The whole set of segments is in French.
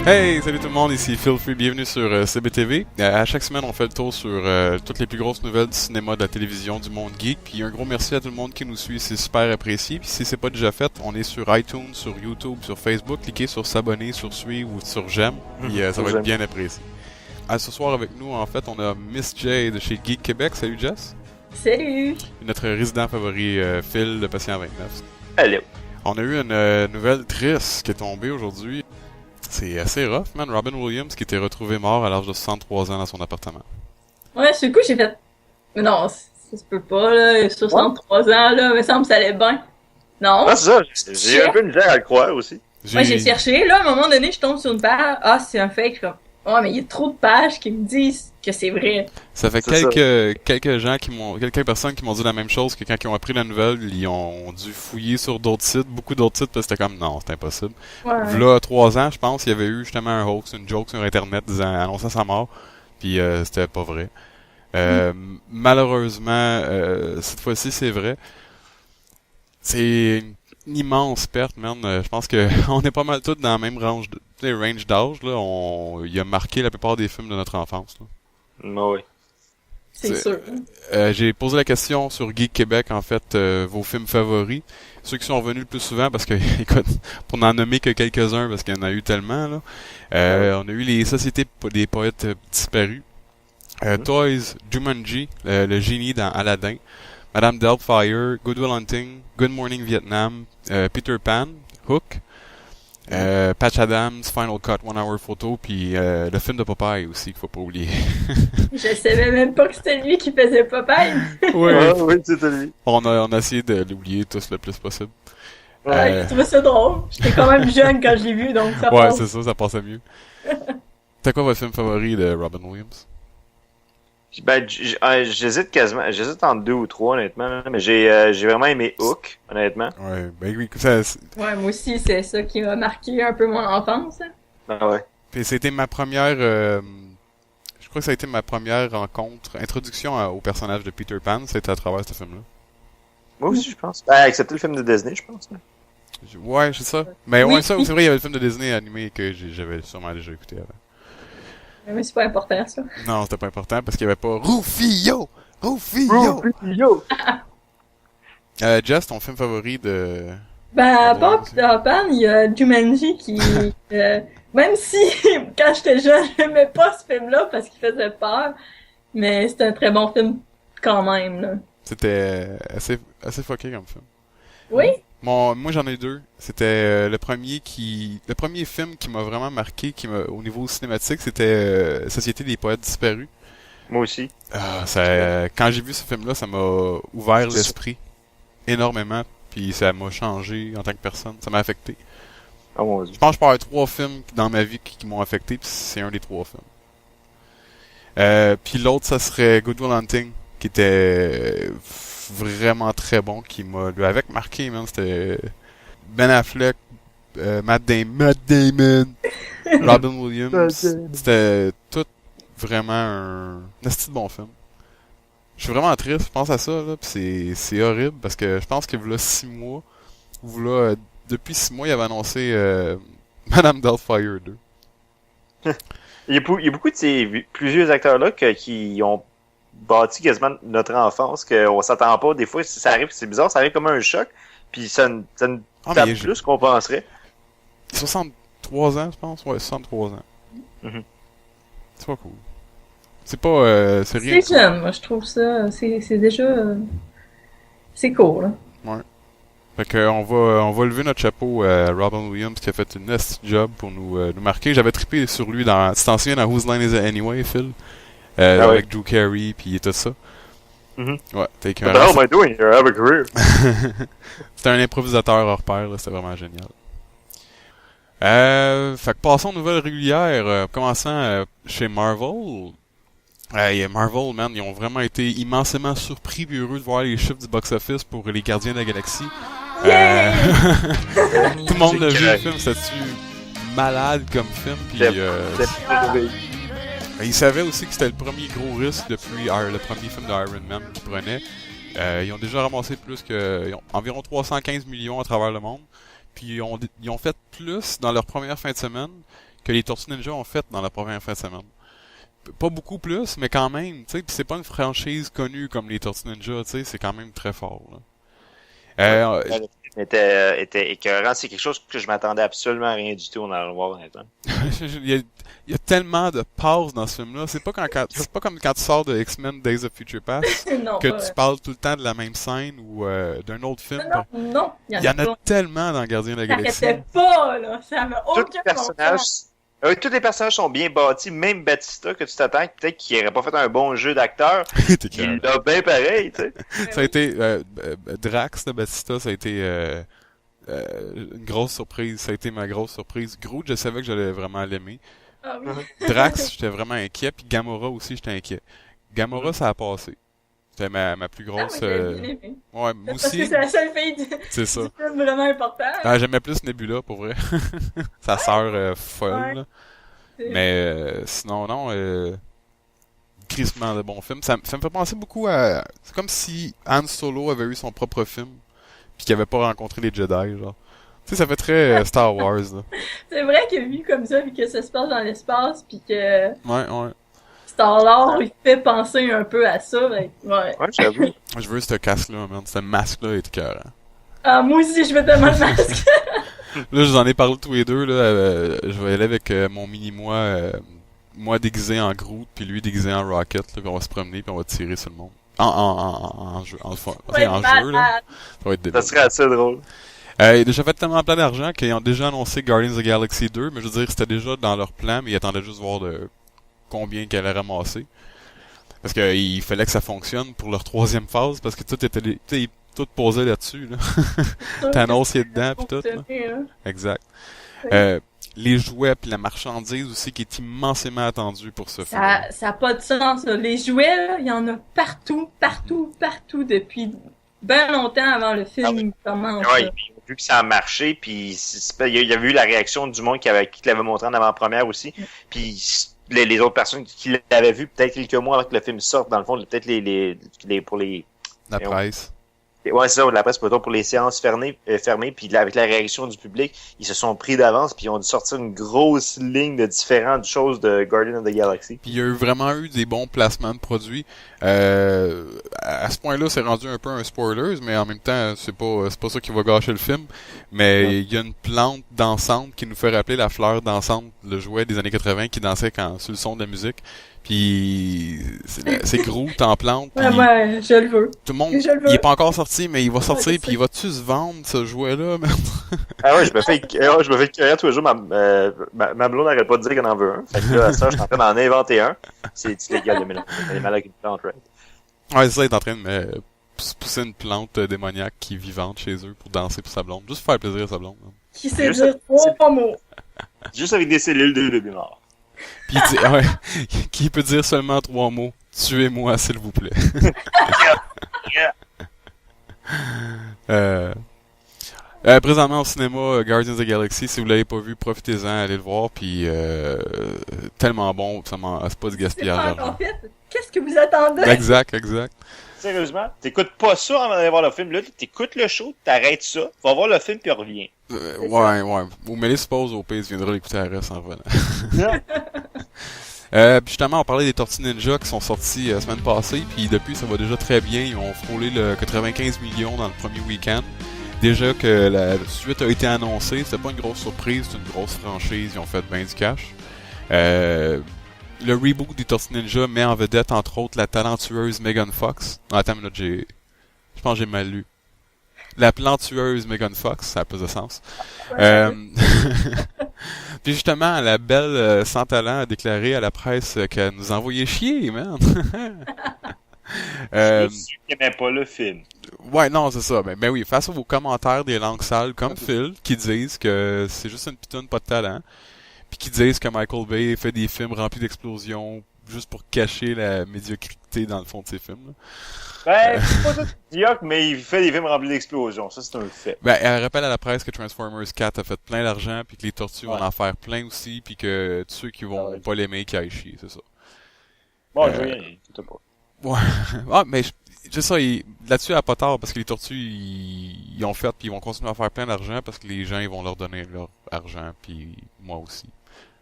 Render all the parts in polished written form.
Hey, salut tout le monde, ici Phil Free, bienvenue sur CBTV. À chaque semaine, on fait le tour sur toutes les plus grosses nouvelles du cinéma, de la télévision, du monde geek. Puis un gros merci à tout le monde qui nous suit, c'est super apprécié. Puis si c'est pas déjà fait, on est sur iTunes, sur YouTube, sur Facebook. Cliquez sur s'abonner, sur suivre ou sur j'aime, puis ça va être bien apprécié. Ce soir avec nous, en fait, on a Miss J de chez Geek Québec. Salut Jess. Salut! Notre résident favori, Phil de Patient 29. Allô. On a eu une nouvelle triste qui est tombée aujourd'hui. C'est assez rough, man. Robin Williams qui était retrouvé mort à l'âge de 63 ans dans son appartement. Ouais, sur le coup, j'ai fait... Mais non, ça se peut pas, là. 63 ans, là. Il me semble que ça allait bien. Non. Ah, c'est ça. J'ai un peu de misère à le croire aussi. Moi, j'ai cherché, là. À un moment donné, je tombe sur une page. Ah, c'est un fake, là. Oh, mais il y a trop de pages qui me disent que c'est vrai. Ça fait quelques personnes qui m'ont dit la même chose, que quand ils ont appris la nouvelle, ils ont dû fouiller sur d'autres sites, beaucoup d'autres sites, parce que c'était comme, non, c'est impossible. Ouais. V'là 3 ans, je pense, il y avait eu justement un hoax, une joke sur Internet annonçant sa mort, puis c'était pas vrai. Malheureusement, cette fois-ci, c'est vrai. C'est une immense perte, man. Je pense que on est pas mal tous dans le même range d'âge, là. Il a marqué la plupart des films de notre enfance, là. Oui. C'est sûr. J'ai posé la question sur Geek Québec, en fait, vos films favoris. Ceux qui sont venus le plus souvent, parce que, écoute, pour n'en nommer que quelques-uns, parce qu'il y en a eu tellement, là. On a eu les Sociétés des poètes disparus. Toys, Jumanji, le génie dans Aladdin. Madame Doubtfire, Good Will Hunting, Good Morning Vietnam, Peter Pan, Hook, Patch Adams, Final Cut, One Hour Photo, puis le film de Popeye aussi qu'il faut pas oublier. Je savais même pas que c'était lui qui faisait Popeye. Oui, oui, c'était lui. on a essayé de l'oublier tous le plus possible. Ouais, j'ai trouvé ça drôle. J'étais quand même jeune quand je l'ai vu, donc ça Ouais, passe. c'est ça passait mieux. C'était quoi votre film favori de Robin Williams? Ben, j'hésite quasiment. J'hésite entre 2 ou 3, honnêtement. Là, mais j'ai vraiment aimé Hook, honnêtement. Ouais, ben oui, Ouais, moi aussi, c'est ça qui m'a marqué un peu mon enfance. Hein. Ah ouais. puis c'était ma première... je crois que ça a été ma première rencontre, introduction au personnage de Peter Pan, c'était à travers ce film-là. Moi aussi, je pense. Ben, excepté le film de Disney, je pense. Là. Ouais, c'est ça. Mais Oui. ouais, ça, c'est vrai, il y avait le film de Disney animé que j'avais sûrement déjà écouté avant. Mais c'est pas important, ça. Non, c'était pas important parce qu'il y avait pas Rufio! Rufio! Yo! Jess, ton film favori de... Ben, à Ouais, part c'est- Peter Pan, il y a Jumanji qui... même si, quand j'étais jeune, j'aimais pas ce film-là parce qu'il faisait peur, mais c'est un très bon film quand même, là. C'était assez fucké comme film. Oui? Moi j'en ai deux. C'était le premier film qui m'a vraiment marqué, au niveau cinématique, c'était Société des poètes disparus. Moi aussi. Quand j'ai vu ce film-là, ça m'a ouvert l'esprit énormément, puis ça m'a changé en tant que personne. Ça m'a affecté. Oh mon dieu. Je pense que je peux avoir 3 films dans ma vie qui m'ont affecté, puis c'est un des 3 films. Puis l'autre, ça serait Good Will Hunting, qui était vraiment très bon, qui m'a lui avec marqué, man. C'était Ben Affleck, Matt Damon, Robin Williams. C'était tout vraiment un esti de bon film. Je suis vraiment triste, je pense à ça, là, pis c'est horrible, parce que je pense que voilà 6 mois, depuis 6 mois, il avait annoncé Madame Doubtfire 2. Il y a beaucoup de ces plus vieux acteurs-là qui ont bâti quasiment notre enfance, qu'on s'attend pas. Des fois, si ça arrive, c'est bizarre, ça arrive comme un choc, puis ça nous tape mais plus qu'on penserait. 63 ans, je pense. Ouais, 63 ans. Mhm. C'est pas cool. C'est pas... c'est rien. C'est jeune, moi, je trouve ça. C'est déjà... c'est cool, là. Fait que on va lever notre chapeau à Robin Williams qui a fait une nasty job pour nous marquer. J'avais trippé sur lui tu t'en souviens dans Whose Line Is It Anyway, Phil? Avec Drew Carey pis tout ça. Mhm. Ouais, What the hell am I doing here? I have a career. C'était un improvisateur hors pair, là, c'était vraiment génial. Fait que passons aux nouvelles régulières, commençant chez Marvel. Marvel, man, ils ont vraiment été immensément surpris et heureux de voir les chiffres du box-office pour les Gardiens de la Galaxie. Yay! Tout le monde l'a vu, le film, c'était-tu malade comme film, puis ils savaient aussi que c'était le premier gros risque depuis le premier film d'Iron Man qu'ils prenaient. Ils ont déjà ramassé environ 315 millions à travers le monde. Puis ils ont fait plus dans leur première fin de semaine que les Tortues Ninja ont fait dans la première fin de semaine. Pas beaucoup plus, mais quand même, tu sais, pis c'est pas une franchise connue comme les Tortues Ninja, tu sais, c'est quand même très fort, là. Le film était écœurant. C'est quelque chose que je m'attendais absolument à rien du tout en allant le voir, honnêtement. il y a tellement de pauses dans ce film-là. C'est pas comme quand tu sors de X-Men Days of Future Past, Non, que pas tu vrai. parles tout le temps de la même scène ou d'un autre film. Non, Il y en a tellement dans Gardien de la Galaxie. T'arrêtais pas, là. Ça m'a Tous les aucun personnages, sens. tous les personnages sont bien bâtis, même Batista que tu t'attends, peut-être qu'il n'aurait pas fait un bon jeu d'acteur. T'es Il clair. l'a bien pareil, tu sais. Ça a été Drax de Batista, ça a été une grosse surprise. Ça a été ma grosse surprise. Groot, je savais que j'allais vraiment l'aimer. Ah oui. Drax, j'étais vraiment inquiet, puis Gamora aussi, j'étais inquiet. Gamora, ça a passé. C'était ma plus Ah, grosse. moi, j'ai bien aimé. Ouais, moi Parce que aussi. c'est la seule fille C'est ça. du film vraiment important. Ah, j'aimais plus Nebula, pour vrai. Sa sœur folle, Ouais. là. C'est- Mais sinon, non, crissement de bons films. Ça me fait penser beaucoup à... C'est comme si Han Solo avait eu son propre film, puis qu'il avait pas rencontré les Jedi, genre. Tu sais, ça fait très Star Wars, là. C'est vrai que vu comme ça, vu que ça se passe dans l'espace, puis que Ouais. Star-Lord, il fait penser un peu à ça, ben, ouais. Ouais, j'avoue. Je veux ce casque-là, man. Ce masque-là est écœurant. Ah, moi aussi, je veux tellement le masque. Là, je vous en ai parlé tous les deux, là. Je vais aller avec mon mini-moi, moi déguisé en Groot, puis lui déguisé en Rocket, là, puis on va se promener, puis on va tirer sur le monde. En jeu, en jeu, là. Ça va être Ça débile. serait assez drôle. Il a déjà fait tellement plein d'argent qu'ils ont déjà annoncé Guardians of the Galaxy 2, mais je veux dire, c'était déjà dans leur plan, mais ils attendaient juste voir de combien qu'elle allait ramasser. Parce qu'il fallait que ça fonctionne pour leur troisième phase, parce que tout était, tu sais, tout posé là-dessus, là. Thanos est dedans, pis tout, là. Exact. Les jouets puis la marchandise aussi qui est immensément attendue pour ce film. Ça a pas de sens, là. Les jouets, là, il y en a partout, depuis bien longtemps avant le film Ah oui. commence. Ouais, là. ils ont vu que ça a marché, puis il y a eu la réaction du monde qui l'avait montré en avant-première aussi. Puis les autres personnes qui l'avaient vu peut-être quelques mois avant que le film sorte, dans le fond, peut-être pour les... La presse. Ouais, c'est ça, la presse, plutôt pour les séances fermées, puis avec la réaction du public, ils se sont pris d'avance, puis ils ont dû sortir une grosse ligne de différentes choses de Guardian of the Galaxy. Puis il y a vraiment eu des bons placements de produits. À ce point-là, c'est rendu un peu un spoilers, mais en même temps, c'est pas ça qui va gâcher le film. Mais il y a une plante dansante qui nous fait rappeler la fleur dansante, le jouet des années 80 qui dansait sur le son de la musique. Puis c'est Groot en plante. Puis Ouais, je le veux. tout le monde, Je le veux. il est pas encore sorti, mais il va sortir. je Puis sais. il va-tu se vendre ce jouet-là, merde? Ah ouais, je me fais écœurer tous les jours. Ma blonde n'arrête pas de dire qu'elle en veut un. Fait que là, ça, je suis en train d'en inventer un. C'est illégal de mélanger des malades avec une plante, right? Ouais, c'est ça, il est en train de pousser une plante démoniaque qui est vivante chez eux pour danser pour sa blonde. Juste pour faire plaisir à sa blonde. Hein. Qui sait Juste- dire trois mots. Juste avec des cellules de bébé mort. Puis il dit, ouais, qui peut dire seulement 3 mots. Tuez-moi, s'il vous plaît. Yeah. Présentement au cinéma, Guardians of the Galaxy, si vous l'avez pas vu, profitez-en, allez le voir, puis tellement bon, c'est pas du C'est gaspillage pas d'argent. encore fait. Qu'est-ce que vous attendez? Exact. Sérieusement, t'écoutes pas ça avant d'aller voir le film. Là, t'écoutes le show, t'arrêtes ça, va voir le film puis reviens. Ouais. Vous mettez suppose au pays, tu viendras l'écouter à la reste en revenant. Puis justement, on parlait des Tortues Ninja qui sont sortis la semaine passée, puis depuis ça va déjà très bien. Ils ont frôlé le 95 millions dans le premier week-end. Déjà que la suite a été annoncée, c'était pas une grosse surprise, c'est une grosse franchise, ils ont fait bien du cash. Le reboot des Tortues Ninja met en vedette entre autres la talentueuse Megan Fox. Non, attends une minute, je pense que j'ai mal lu. La plantueuse Megan Fox, ça a plus de sens. Puis justement, la belle sans talent a déclaré à la presse qu'elle nous envoyait chier, man. Je suis sûr qu'il aimait pas le film. Ouais, non, c'est ça. Ben oui, face aux commentaires des langues sales comme Phil, qui disent que c'est juste une pitoune pas de talent, puis qui disent que Michael Bay fait des films remplis d'explosions juste pour cacher la médiocrité dans le fond de ses films. Là. Ben, c'est pas tout médiocre, mais il fait des films remplis d'explosions. Ça, c'est un fait. Ben, elle rappelle à la presse que Transformers 4 a fait plein d'argent, puis que les tortues vont en faire plein aussi, puis que tous ceux qui vont pas l'aimer, qui aillent chier, c'est ça. Bon, je veux rien, tout pas. Ouais. Ah, mais c'est ça, là-dessus, elle a pas tard, parce que les tortues, ils ont fait, puis ils vont continuer à faire plein d'argent, parce que les gens, ils vont leur donner leur argent, puis moi aussi.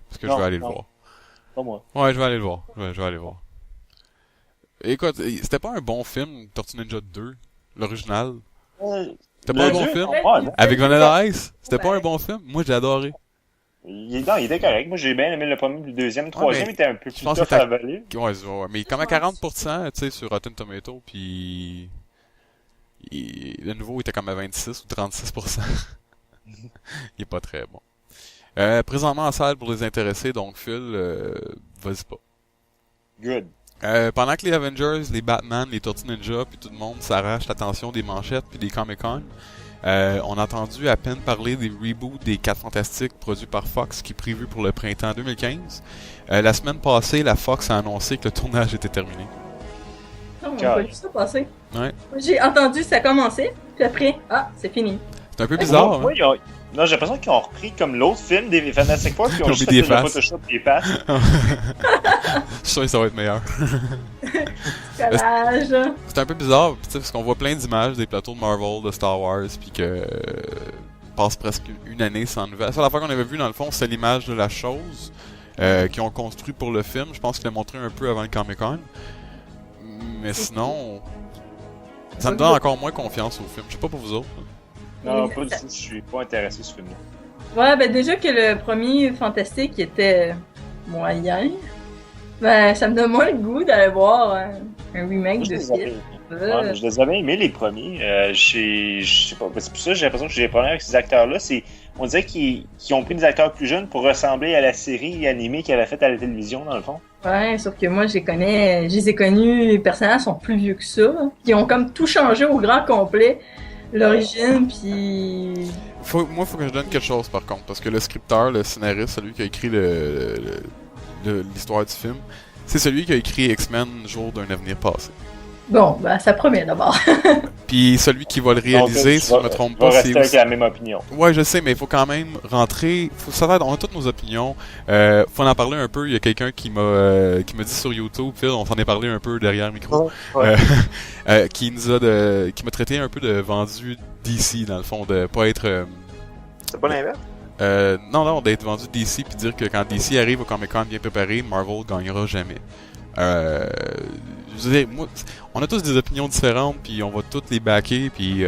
Parce que je vais aller le non. voir. Pas moi. Ouais, je vais aller le voir. Je vais aller le voir. Écoute, c'était pas un bon film, Tortue Ninja 2, l'original. C'était pas un bon film? Avec Vanilla Ice? C'était pas un bon film? Moi, j'ai adoré. Il était correct. Moi, j'ai bien aimé le premier, le deuxième. Le troisième était un peu plus tough à avaler. Ouais, mais comme à 40%, tu sais, sur Rotten Tomato, puis le nouveau était comme à 26 ou 36%. Il est pas très bon. Présentement en salle pour les intéressés, donc Phil, vas-y pas. Good. Pendant que les Avengers, les Batman, les Tortues Ninja, puis tout le monde s'arrache l'attention des manchettes puis des Comic-Con, on a entendu à peine parler des reboots des 4 Fantastiques produits par Fox qui est prévu pour le printemps 2015. La semaine passée, la Fox a annoncé que le tournage était terminé. Non, on a pas vu ça passer. Ouais. J'ai entendu ça commencer, puis après, c'est fini. C'est un peu bizarre. Moi, non, j'ai l'impression qu'ils ont repris comme l'autre film des Fantastic Four, puis ils ont juste mis fait le Photoshop des faces. Je suis sûr que ça va être meilleur. Collage. C'est un peu bizarre, parce qu'on voit plein d'images des plateaux de Marvel, de Star Wars, puis que passe presque une année sans nouvelles. La seule fois qu'on avait vu, dans le fond, c'est l'image de la chose qu'ils ont construit pour le film. Je pense qu'ils l'ont montré un peu avant le Comic-Con. Mais sinon, ça me donne encore moins confiance au film. Je sais pas pour vous autres. Non, pas du tout. Je suis pas intéressé ce film-là. Ouais, ben déjà que le premier Fantastique était moyen, ben ça me donne moins le goût d'aller voir un remake de film. Ouais, je les avais aimés les premiers. Je sais pas, c'est pour ça que j'ai l'impression que j'ai des problèmes avec ces acteurs-là. On dirait qu'ils ont pris des acteurs plus jeunes pour ressembler à la série animée qu'ils avaient faite à la télévision, dans le fond. Ouais, sauf que moi, je les ai connus, les personnages sont plus vieux que ça. Ils ont comme tout changé au grand complet. L'origine, puis... Moi, faut que je donne quelque chose, par contre, parce que le scripteur, le scénariste, celui qui a écrit l'histoire du film, c'est celui qui a écrit X-Men Jour d'un avenir passé. Bon, ben ça promet d'abord. Puis celui qui va le réaliser, si je me trompe pas, c'est... rester avec la même opinion. Ouais, je sais, mais il faut quand même rentrer... on a toutes nos opinions. Faut en parler un peu. Il y a quelqu'un qui m'a dit sur YouTube, Phil, on s'en est parlé un peu derrière le micro, qui m'a traité un peu de vendu DC, dans le fond, de pas être... C'est pas l'inverse? Non, d'être vendu DC puis dire que quand DC arrive au Comic-Con bien préparé, Marvel gagnera jamais. Je veux dire, moi, on a tous des opinions différentes, puis on va toutes les backer, puis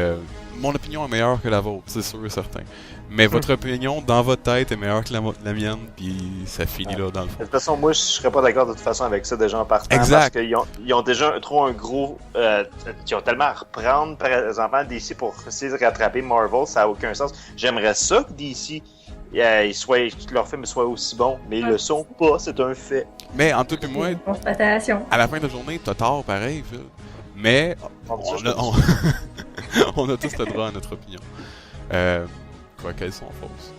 mon opinion est meilleure que la vôtre, c'est sûr et certain. Mais votre opinion, dans votre tête, est meilleure que la mienne, puis ça finit là, dans le fond. De toute façon, moi, je serais pas d'accord de toute façon avec ça déjà en partant. Exact. Parce qu'ils ont déjà un gros... ils ont tellement à reprendre, par exemple, DC pour essayer de rattraper Marvel, ça a aucun sens. J'aimerais ça que DC... que leur film soit aussi bon, mais ils le sont pas, c'est un fait. Mais en tout et moi, constatation. À la fin de la journée, t'as tort pareil, Phil. Mais on a tous le droit à notre opinion. Quoi qu'elles sont fausses.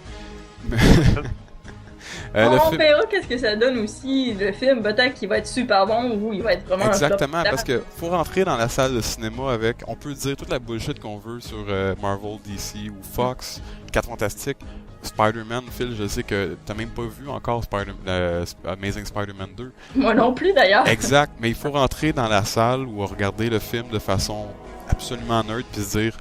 On verra qu'est-ce que ça donne aussi. Le film, peut-être qu'il va être super bon ou il va être vraiment exactement, parce que faut rentrer dans la salle de cinéma avec... On peut dire toute la bullshit qu'on veut sur Marvel, DC ou Fox, 4 Fantastiques. Spider-Man, Phil, je sais que t'as même pas vu encore Amazing Spider-Man 2. Moi non plus d'ailleurs. Exact, mais il faut rentrer dans la salle ou regarder le film de façon absolument neutre puis se dire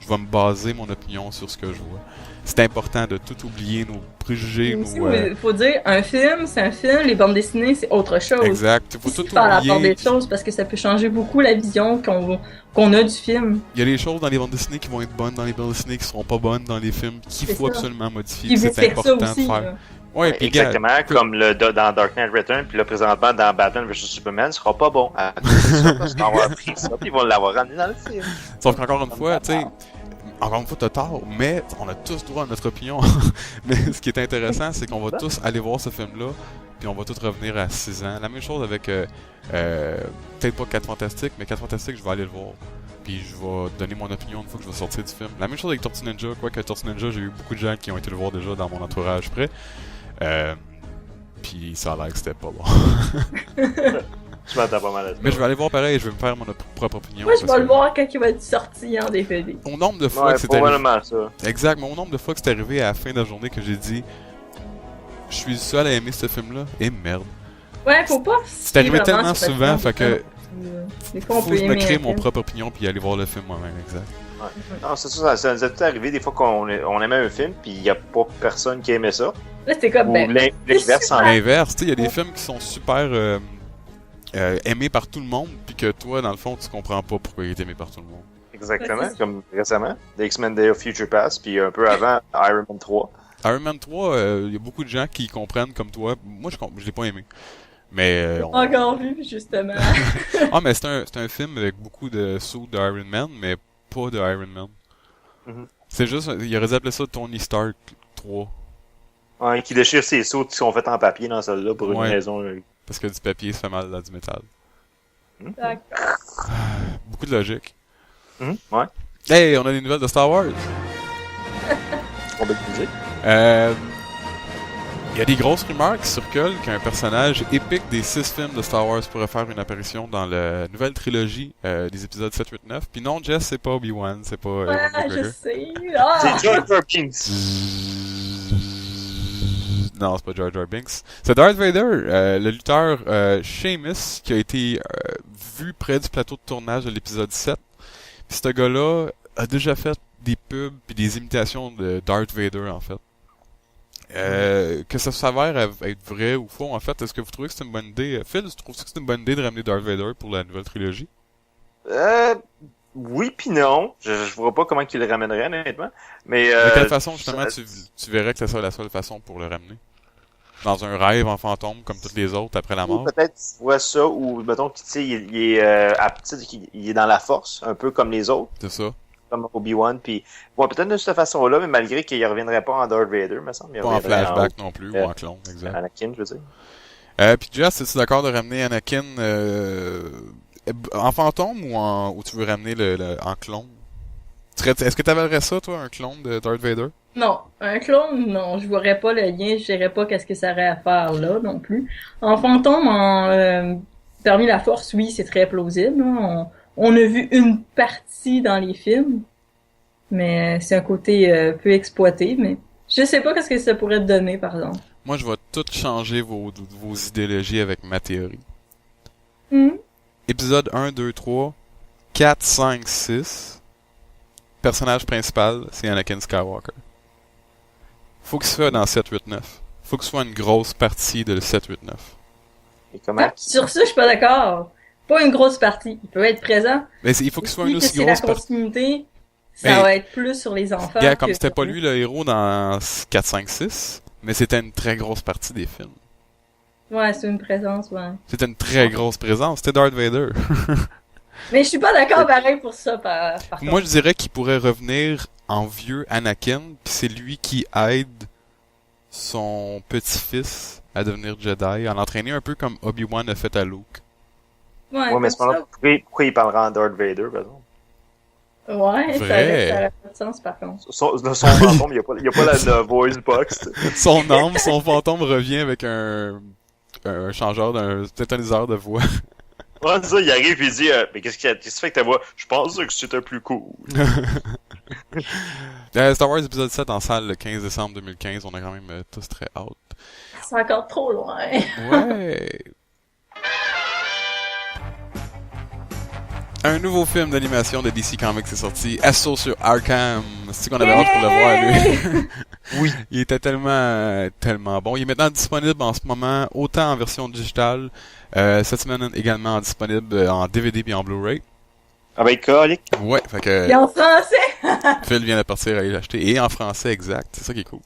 je vais me baser mon opinion sur ce que je vois. C'est important de tout oublier, nos préjugés, Il faut dire, un film, c'est un film, les bandes dessinées, c'est autre chose. Exact, il faut tout oublier. Par la part des choses, parce que ça peut changer beaucoup la vision qu'on a du film. Il y a des choses dans les bandes dessinées qui vont être bonnes dans les bandes dessinées qui seront pas bonnes dans les films, qu'il faut absolument modifier. C'est important de faire. Là. Ouais, puis exactement, comme dans Dark Knight Returns, puis là, présentement, dans Batman vs Superman, ce sera pas bon. Parce qu'on va appris ça, puis ils vont l'avoir ramené dans le film. Sauf qu'encore une fois, tu sais... Encore une fois, t'as tort, mais on a tous droit à notre opinion. Mais ce qui est intéressant, c'est qu'on va tous aller voir ce film-là, puis on va tous revenir à 6 ans. La même chose avec, peut-être pas 4 Fantastiques, mais 4 Fantastiques, je vais aller le voir. Puis je vais donner mon opinion une fois que je vais sortir du film. La même chose avec Tortue Ninja, quoique Tortue Ninja, j'ai eu beaucoup de gens qui ont été le voir déjà dans mon entourage près. Puis ça a l'air que c'était pas bon. Je m'attends pas mal à ça. Mais je vais aller voir pareil et je vais me faire mon propre opinion. Moi, je vais le voir quand il va être sorti en DVD. Au nombre de fois que c'est arrivé... ça. Exact, mais au nombre de fois que c'est arrivé à la fin de la journée que j'ai dit je suis seul à aimer ce film-là, et merde. Ouais, faut pas... C'est arrivé tellement souvent, fait que... Des fois, on faut peut que je me aimer crée un mon film. propre opinion puis aller voir le film moi-même, exact. Ouais. Non, c'est ça nous est tout arrivé des fois qu'on aimait un film puis il n'y a pas personne qui aimait ça. Là, c'était comme, Ou ben, l'inverse en L'inverse, tu sais, il y a des films qui sont super aimés par tout le monde, puis que toi, dans le fond, tu comprends pas pourquoi il est aimé par tout le monde. Exactement, Ouais, c'est ça. comme récemment, The X-Men Day of Future Past, puis un peu avant, Iron Man 3. Iron Man 3, il y a beaucoup de gens qui comprennent comme toi. Moi, je l'ai pas aimé. Mais Encore vu, justement. ah, mais c'est un film avec beaucoup de sauts de Iron Man, mais pas de Iron Man. Mhm. C'est juste, il aurait dû appeler ça Tony Stark 3. Ouais, qui déchire ses sauts qui sont faits en papier dans celle-là pour une Ouais. raison. Parce que du papier, ça fait mal dans du métal. D'accord. Beaucoup de logique. Ouais, Hey, on a des nouvelles de Star Wars. on va le dire. Il y a des grosses rumeurs qui circulent qu'un personnage épique des 6 films de Star Wars pourrait faire une apparition dans la nouvelle trilogie des épisodes 7, 8, 9. Puis non, Jess, c'est pas Obi-Wan, c'est pas Ewan Ouais, je McGregor. sais. Ah! C'est Jar Jar Binks. Non, c'est pas Jar Jar Binks. C'est Darth Vader, le lutteur Sheamus, qui a été vu près du plateau de tournage de l'épisode 7. Puis ce gars-là a déjà fait des pubs puis des imitations de Darth Vader, en fait. Que ça s'avère être vrai ou faux, en fait, est-ce que vous trouvez que c'est une bonne idée? Phil, tu trouves que c'est une bonne idée de ramener Darth Vader pour la nouvelle trilogie? Oui pis non. Je vois pas comment qu'il le ramènerait, honnêtement. Mais, De quelle façon, justement, ça- tu verrais que ça serait la seule façon pour le ramener? Dans un rêve en fantôme, comme toutes les autres, après la ou mort? peut-être tu vois ça, ou mettons que tu sais, il est, il est dans la force, un peu comme les autres, C'est ça. comme Obi-Wan, puis ouais, peut-être de cette façon-là, mais malgré qu'il reviendrait pas en Darth Vader, me semble. Il Pas en reviendrait flashback non plus, ou euh, en clone, exact. Anakin, je veux dire. Puis Jess, es-tu d'accord de ramener Anakin en fantôme ou tu veux ramener en clone? Est-ce que t'avalerais ça, toi, un clone de Darth Vader? Non, un clone, non, je verrais pas le lien, je dirais pas qu'est-ce que ça aurait à faire là non plus. En fantôme, parmi la force, oui, c'est très plausible. Hein. On a vu une partie dans les films, mais c'est un côté peu exploité, mais je sais pas qu'est-ce que ça pourrait te donner, par exemple. Moi, je vais tout changer vos idéologies avec ma théorie. Hmm. Épisode 1, 2, 3, 4, 5, 6. Personnage principal, c'est Anakin Skywalker. Faut qu'il soit dans 7, 8, 9. Faut que ce soit une grosse partie de 7, 8, 9. Et comment? Sur ça, je suis pas d'accord. Pas une grosse partie. Il peut être présent. Mais il faut qu'il soit une Oui, que aussi c'est la grosse partie. continuité, ça Mais- va être plus sur les enfants. Gars, comme que c'était pas sur- lui le héros dans 4, 5, 6, mais c'était une très grosse partie des films. Ouais, c'est une présence, ouais. C'était une très grosse présence. C'était Darth Vader. Mais je suis pas d'accord pareil pour ça, par contre. Moi, je dirais qu'il pourrait revenir en vieux Anakin, puis c'est lui qui aide son petit-fils à devenir Jedi, à l'entraîner un peu comme Obi-Wan a fait à Luke. Ouais, mais c'est pas là. Pourquoi il parlera en Darth Vader, par exemple? Ouais, Vrai. ça aurait pas de sens, par contre. Son fantôme, il y a pas la voice box. Son âme, son fantôme revient avec un changeur d'un synthétiseur de voix. Ouais, c'est ça, il arrive et il dit, mais qu'est-ce que tu fais avec ta voix? Je pense que c'était plus cool. Star Wars épisode 7 en salle le 15 décembre 2015, on a quand même tous très hâte. C'est encore trop loin. Ouais! Un nouveau film d'animation de DC Comics est sorti, Assault sur Arkham. C'est qu'on avait hâte pour le voir, lui. Oui. Il était tellement bon. Il est maintenant disponible en ce moment, autant en version digitale, cette semaine également disponible en DVD et en Blu-ray. Avec colique. Ouais, fait que Et en français? Phil vient de partir aller l'acheter, et en français exact, c'est ça qui est cool.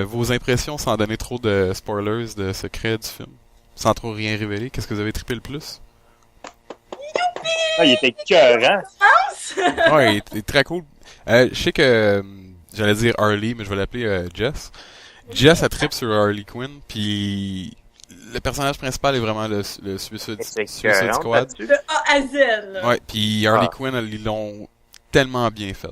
Vos impressions sans donner trop de spoilers, de secrets du film, sans trop rien révéler, qu'est-ce que vous avez trippé le plus? Ah, il était cœurant. Ouais, il est très cool. Je sais que j'allais dire Harley, mais je vais l'appeler Jess. Jess a trip sur Harley Quinn, puis le personnage principal est vraiment le Suicide Squad. De A à Z, là. Ouais, puis Harley Ah. Quinn, ils l'ont tellement bien fait.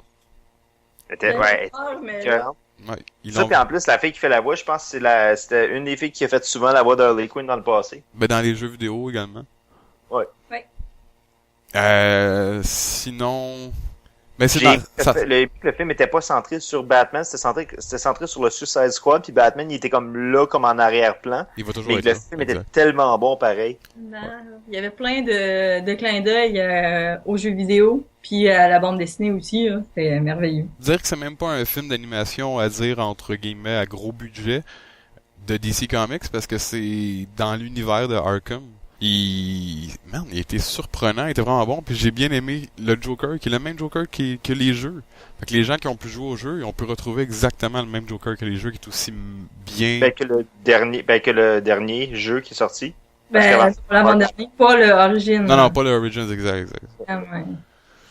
Ouais, Mais là, cœurant. Ouais, ils Ça, l'ont puis en plus, la fille qui fait la voix, je pense que c'était une des filles qui a fait souvent la voix d'Harley Quinn dans le passé. ben, dans les jeux vidéo également. Ouais. Ouais. Sinon, Mais c'est J'ai ça... le film était pas centré sur Batman, c'était centré sur le Suicide Squad, puis Batman il était comme là, comme en arrière-plan. Il va toujours Mais être le là. film Exact. était tellement bon pareil. Non, il y avait plein de clins d'œil aux jeux vidéo, puis à la bande dessinée aussi. Là. C'était merveilleux. Dire que c'est même pas un film d'animation à dire entre guillemets à gros budget de DC Comics parce que c'est dans l'univers de Arkham. Il était surprenant, il était vraiment bon, puis j'ai bien aimé le Joker, qui est le même Joker que les jeux. Fait que les gens qui ont pu jouer au jeu, ils ont pu retrouver exactement le même Joker que les jeux, qui est aussi bien... Que le dernier jeu qui est sorti. Ben, pour l'avant-dernier, pas le Origin. Non, pas le Origins, exact. Ah, ouais.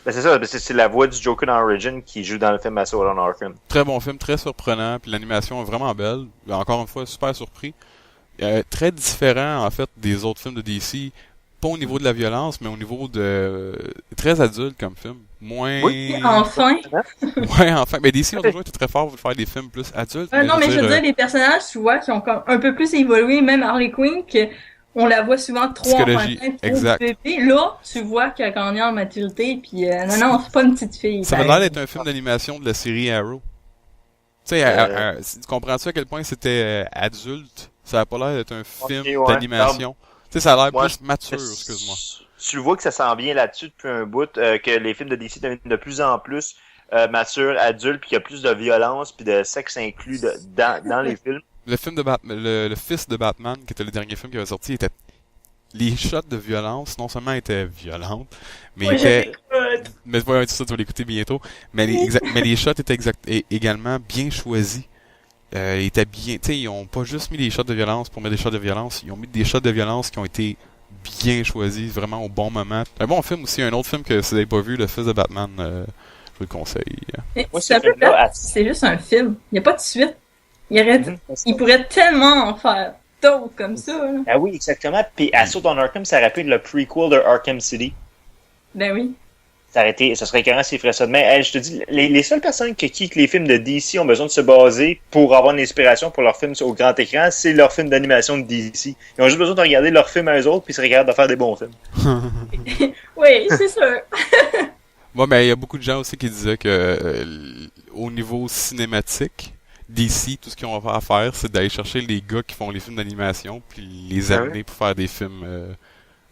Ben c'est ça, c'est la voix du Joker dans Origin qui joue dans le film Assault on Arkham. Très bon film, très surprenant, puis l'animation est vraiment belle. Encore une fois, super surpris. Très différent, en fait, des autres films de DC. Pas au niveau de la violence, mais au niveau de... Très adulte comme film. Moins... Oui, enfin! Ouais, enfin. Mais DC ont toujours été très forts pour faire des films plus adultes. Non, mais je veux dire, les personnages, tu vois, qui ont comme un peu plus évolué, même Harley Quinn, que on la voit souvent trop Psychologie, enfantine, trop exact. bébé. Là, tu vois qu'elle a gagné en maturité, puis non, c'est pas une petite fille. Ça avait l'air d'être un film d'animation de la série Arrow. Tu sais, tu comprends-tu à quel point c'était adulte? Ça a pas l'air d'être un film d'animation. Tu sais, ça a l'air plus mature, excuse-moi. Tu le vois que ça sent bien là-dessus depuis un bout, que les films de DC deviennent de plus en plus matures, adultes, puis qu'il y a plus de violence, puis de sexe inclus dans les films. Le film de le fils de Batman, qui était le dernier film qui avait sorti, était... Les shots de violence, non seulement étaient violentes, mais étaient... Mais voilà, tout ça, tu vas l'écouter bientôt. Mais les shots étaient également bien choisis. Ils étaient bien... Tu sais, ils ont pas juste mis des shots de violence pour mettre des shots de violence. Ils ont mis des shots de violence qui ont été bien choisis, vraiment au bon moment. Un bon film aussi, un autre film que si vous n'avez pas vu, Le Fils de Batman, je vous le conseille. C'est juste un film. Il n'y a pas de suite. Il pourrait tellement en faire d'autres comme ça. Là. Ah oui, exactement. Puis Assault on Arkham, ça aurait pu être le prequel de Arkham City. Ben oui. Ça serait carrément s'ils feraient ça demain. Hey, je te dis, les seules personnes qui les films de DC ont besoin de se baser pour avoir une inspiration pour leurs films au grand écran, c'est leurs films d'animation de DC. Ils ont juste besoin de regarder leurs films à eux autres, puis ils seraient capables de faire des bons films. Oui, c'est sûr. Bon, mais il y a beaucoup de gens aussi qui disaient que au niveau cinématique, DC, tout ce qu'ils ont à faire, c'est d'aller chercher les gars qui font les films d'animation, puis les amener pour faire des films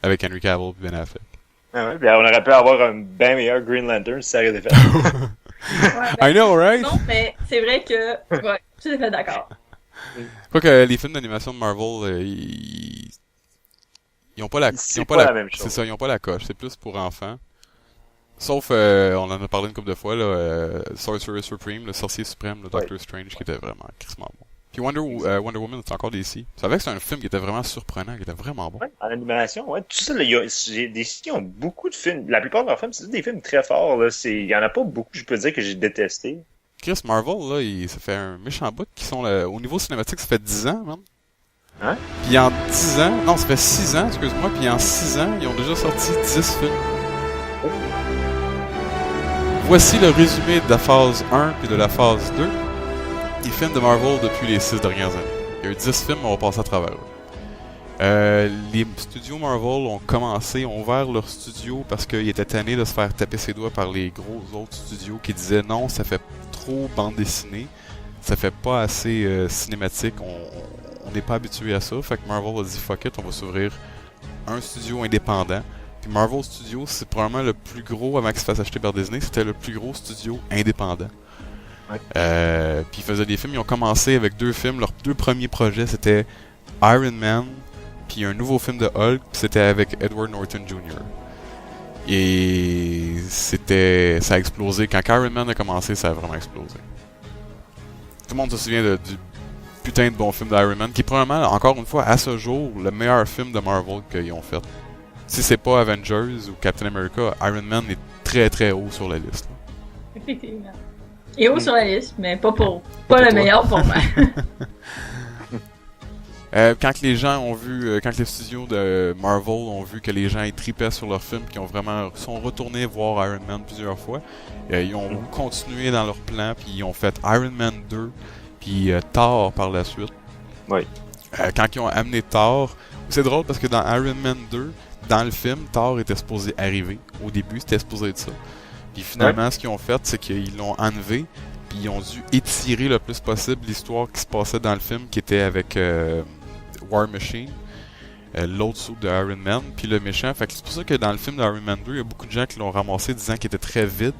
avec Henry Cavill et Ben Affleck. Ah ouais, bien, on aurait pu avoir un bien meilleur Green Lantern si ça avait été fait. I know, right? Non, mais c'est vrai que... Ouais, tout à fait d'accord. Quoique les films d'animation de Marvel, ils ont pas la... C'est pas la même chose. C'est ça, ils ont pas la coche. C'est plus pour enfants. Sauf, on en a parlé une couple de fois, là, Sorcerer Supreme, le sorcier suprême, le Doctor Strange, qui était vraiment crissement bon. Puis Wonder Woman, c'est encore DC. C'est vrai que c'est un film qui était vraiment surprenant, qui était vraiment bon. Ouais, en animation, ouais. Tout ça, DC ont beaucoup de films. La plupart de leurs films, c'est des films très forts. Là. Il y en a pas beaucoup, je peux dire, que j'ai détesté. Chris, Marvel, là, ça fait un méchant bout qui sont là, au niveau cinématique, ça fait 10 ans, même. Hein? Puis en 10 ans, non, ça fait 6 ans, excuse-moi, puis en 6 ans, ils ont déjà sorti 10 films. Oh. Voici le résumé de la phase 1 puis de la phase 2 des films de Marvel depuis les 6 dernières années. Il y a eu 10 films, on va passer à travers eux. Les studios Marvel ont ouvert leur studio parce qu'ils étaient tannés de se faire taper ses doigts par les gros autres studios qui disaient non, ça fait trop bande dessinée, ça fait pas assez cinématique, on n'est pas habitué à ça. Fait que Marvel a dit fuck it, on va s'ouvrir un studio indépendant. Puis Marvel Studios, c'est probablement le plus gros, avant qu'il se fasse acheter par Disney, c'était le plus gros studio indépendant. Ouais. Puis ils faisaient des films, ils ont commencé avec 2 films. Leurs 2 premiers projets, c'était Iron Man, puis un nouveau film de Hulk, puis c'était avec Edward Norton Jr. Et ça a explosé. Quand Iron Man a commencé, ça a vraiment explosé. Tout le monde se souvient du putain de bon film d'Iron Man, qui est probablement, encore une fois, à ce jour, le meilleur film de Marvel qu'ils ont fait. Si c'est pas Avengers ou Captain America, Iron Man est très très haut sur la liste. Effectivement. Et haut sur la liste, mais pas le meilleur pour moi. Quand les gens ont vu, quand les studios de Marvel ont vu que les gens ils tripaient sur leur film, qui sont retournés voir Iron Man plusieurs fois, ils ont continué dans leur plan, puis ils ont fait Iron Man 2, puis Thor par la suite. Oui. Quand ils ont amené Thor, c'est drôle parce que dans Iron Man 2, dans le film, Thor était supposé arriver. Au début, c'était supposé être ça. Puis Puis finalement, ce qu'ils ont fait, c'est qu'ils l'ont enlevé, puis ils ont dû étirer le plus possible l'histoire qui se passait dans le film, qui était avec War Machine, l'autre sous de Iron Man, puis le méchant. Fait que c'est pour ça que dans le film d'Iron Man 2, il y a beaucoup de gens qui l'ont ramassé disant qu'il était très vide.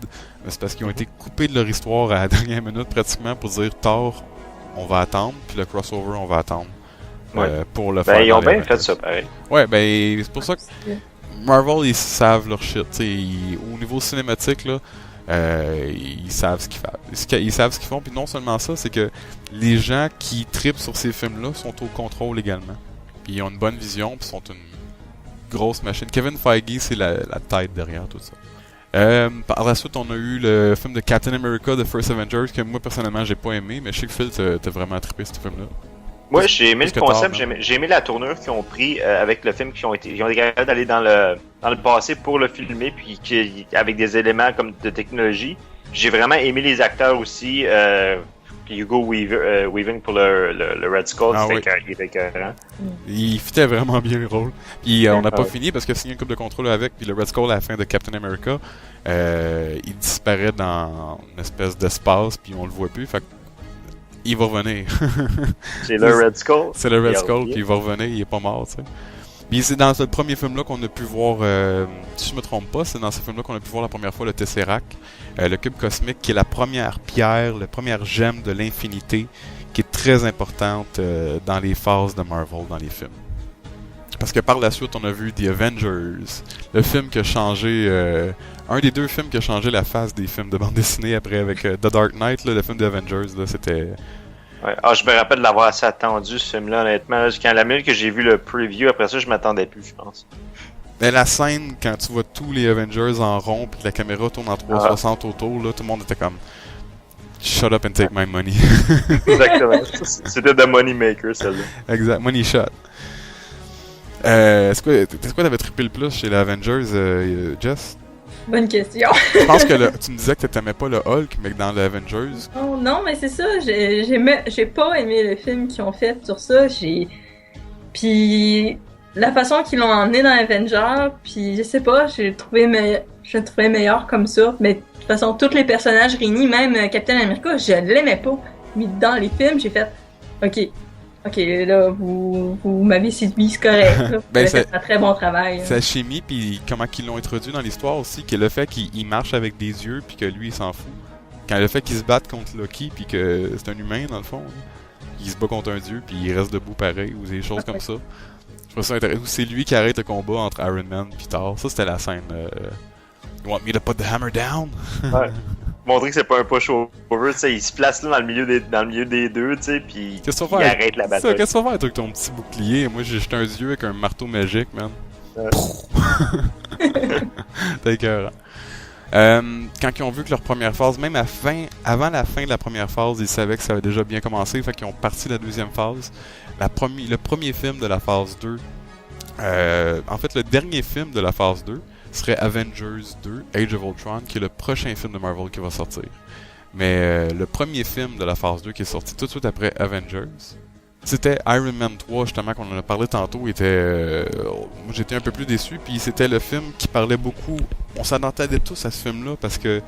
Mais c'est parce qu'ils ont été coupés de leur histoire à la dernière minute pratiquement pour dire Thor, on va attendre, puis le crossover, on va attendre. Pour le faire. Ils ont bien fait ça, pareil. Ouais, ben, c'est pour ça que Marvel, ils savent leur shit. Au niveau cinématique, là, ils savent ce qu'ils font. Ils savent ce qu'ils font, puis non seulement ça, c'est que les gens qui trippent sur ces films-là sont au contrôle également. Puis ils ont une bonne vision, puis sont une grosse machine. Kevin Feige, c'est la tête derrière tout ça. Par la suite, on a eu le film de Captain America, The First Avengers, que moi, personnellement, j'ai pas aimé, mais je sais que Phil, t'as vraiment trippé ce film-là. Moi, j'ai aimé le concept, j'ai aimé la tournure qu'ils ont pris avec le film, ils ont été capables d'aller dans le passé pour le filmer, puis avec des éléments comme de technologie. J'ai vraiment aimé les acteurs aussi. Hugo Weaving pour le Red Skull, il était écœurant. Il fitait vraiment bien le rôle. Puis on n'a pas fini parce qu'il a signé une coupe de contrôle avec, puis le Red Skull à la fin de Captain America, il disparaît dans une espèce d'espace, puis on le voit plus. Fait il va revenir. C'est le Red Skull. C'est le Red Skull, puis il va revenir, il est pas mort, tu sais. Puis c'est dans ce premier film-là qu'on a pu voir, si je me trompe pas, c'est dans ce film-là qu'on a pu voir la première fois le Tesseract, le cube cosmique, qui est la première pierre, la première gemme de l'infinité, qui est très importante dans les phases de Marvel, dans les films. Parce que par la suite, on a vu The Avengers, le film qui a changé, un des deux films qui a changé la face des films de bande dessinée après avec The Dark Knight, là, le film The Avengers, là, c'était... Ouais. Je me rappelle de l'avoir assez attendu, ce film-là, honnêtement. Quand la minute que j'ai vu le preview, après ça, je m'attendais plus, je pense. Mais la scène, quand tu vois tous les Avengers en rond, puis que la caméra tourne en 360 autour, là, tout le monde était comme... Shut up and take my money. Exactement. C'était The Money Maker, celle-là. Exact, money shot. C'est quoi t'avais trippé le plus chez les Avengers, Jess? Bonne question. Je pense que tu me disais que t'aimais pas le Hulk, mais que dans les Avengers... Oh non, mais c'est ça, j'ai pas aimé le film qu'ils ont fait sur ça, Puis la façon qu'ils l'ont emmené dans Avengers, puis je sais pas, je le trouvais meilleur comme ça, mais de toute façon, tous les personnages réunis, même Captain America, je l'aimais pas. Mais dans les films, j'ai fait, ok, là, vous m'avez séduit, c'est correct. Là. Vous avez fait un très bon travail. C'est la chimie, puis comment ils l'ont introduit dans l'histoire aussi, que le fait qu'il marche avec des yeux, puis que lui, il s'en fout. Quand le fait qu'il se batte contre Loki, puis que c'est un humain, dans le fond, là. Il se bat contre un dieu, puis il reste debout pareil, ou des choses comme ça. Je trouve ça intéressant. Ou c'est lui qui arrête le combat entre Iron Man et Thor. Ça, c'était la scène... You want me to put the hammer down? Ouais. Montrer que c'est pas un push-over, tu sais, il se place là dans le milieu des deux, tu sais, puis il arrête la bataille. Qu'est-ce que tu vas faire avec ton petit bouclier? Moi, j'ai jeté un dieu avec un marteau magique, man. T'es écœurant. Quand ils ont vu que leur première phase, même avant la fin de la première phase, ils savaient que ça avait déjà bien commencé, fait qu'ils ont parti la deuxième phase. Le premier film de la phase 2, en fait, le dernier film de la phase 2, serait Avengers 2, Age of Ultron, qui est le prochain film de Marvel qui va sortir. Mais le premier film de la phase 2 qui est sorti tout de suite après Avengers, c'était Iron Man 3, justement, qu'on en a parlé tantôt. Moi, j'étais un peu plus déçu, puis c'était le film qui parlait beaucoup. On s'attendait tous à ce film-là parce que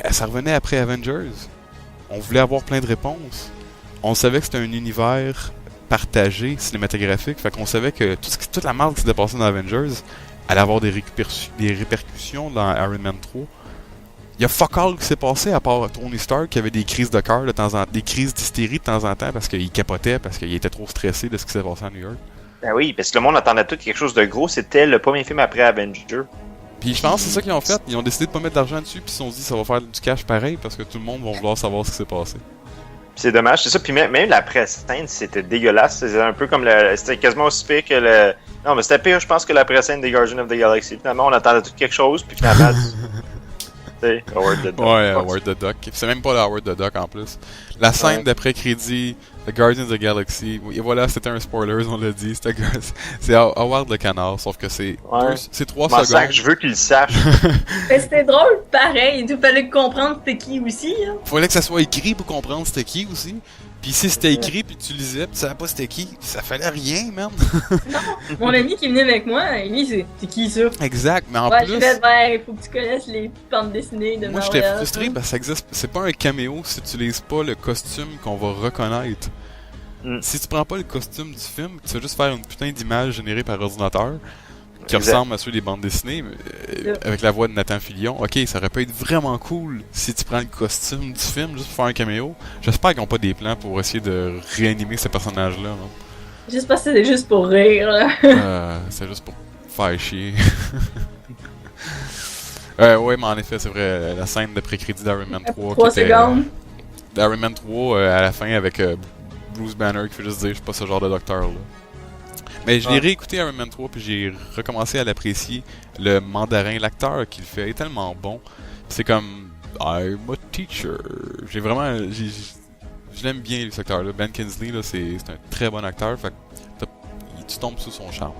ça revenait après Avengers. On voulait avoir plein de réponses. On savait que c'était un univers partagé, cinématographique, fait qu'on savait que toute la merde qui s'était passée dans Avengers allait avoir des répercussions dans Iron Man 3. Il y a fuck all qui s'est passé à part Tony Stark qui avait des crises de cœur de temps en temps, des crises d'hystérie de temps en temps parce qu'il capotait, parce qu'il était trop stressé de ce qui s'est passé à New York. Ben oui, parce que le monde attendait tout quelque chose de gros, c'était le premier film après Avenger. Puis je pense que c'est ça qu'ils ont fait, ils ont décidé de pas mettre d'argent dessus, puis ils se sont dit ça va faire du cash pareil parce que tout le monde va vouloir savoir ce qui s'est passé. C'est dommage, c'est ça. Puis même la pré-scène, c'était dégueulasse. C'était un peu comme c'était quasiment aussi pire que le... Non, mais c'était pire, je pense, que la pré-scène des Guardians of the Galaxy. Finalement, on attendait tout quelque chose, puis finalement... tu sais, Howard the Duck. Ouais, Howard the Duck. C'est même pas le Howard the Duck, en plus. La scène d'après-crédit, The Guardians of the Galaxy, et voilà, c'était un spoiler, on l'a dit. C'est Howard le canard, sauf que c'est 3 secondes. Je veux qu'il le sache. Mais c'était drôle, pareil. Il fallait comprendre c'était qui aussi. Hein. Fallait que ça soit écrit pour comprendre c'était qui aussi. Puis si c'était écrit, puis tu lisais, puis tu savais pas c'était qui, ça fallait rien, man. Mon ami qui venait avec moi, lui, c'est qui ça? Exact, mais en Ouais, plus... je vais te il faut que tu connaisses les bandes dessinées de Moi, Marvel. j'étais frustré parce que ça existe. C'est pas un caméo si tu utilises pas le costume qu'on va reconnaître. Si tu prends pas le costume du film, tu vas juste faire une putain d'image générée par ordinateur qui ressemble à ceux des bandes dessinées avec la voix de Nathan Fillion. Ok, ça aurait pu être vraiment cool si tu prends le costume du film juste pour faire un caméo. J'espère qu'ils ont pas des plans pour essayer de réanimer ce personnage-là. J'espère que c'est juste pour rire. Là. C'est juste pour faire chier. Ouais, mais en effet, c'est vrai, la scène de pré-crédit d'Iron Man 3 3 qui était, secondes. d'Iron Man 3 à la fin avec Bruce Banner qui fait juste dire je suis pas ce genre de docteur là. Mais je l'ai réécouté Iron Man 3 puis j'ai recommencé à l'apprécier. Le mandarin, l'acteur qui le fait est tellement bon. C'est comme I'm a teacher. J'ai vraiment je l'aime bien cet acteur là. Ben Kingsley là, c'est un très bon acteur. Fait que tu tombes sous son charme.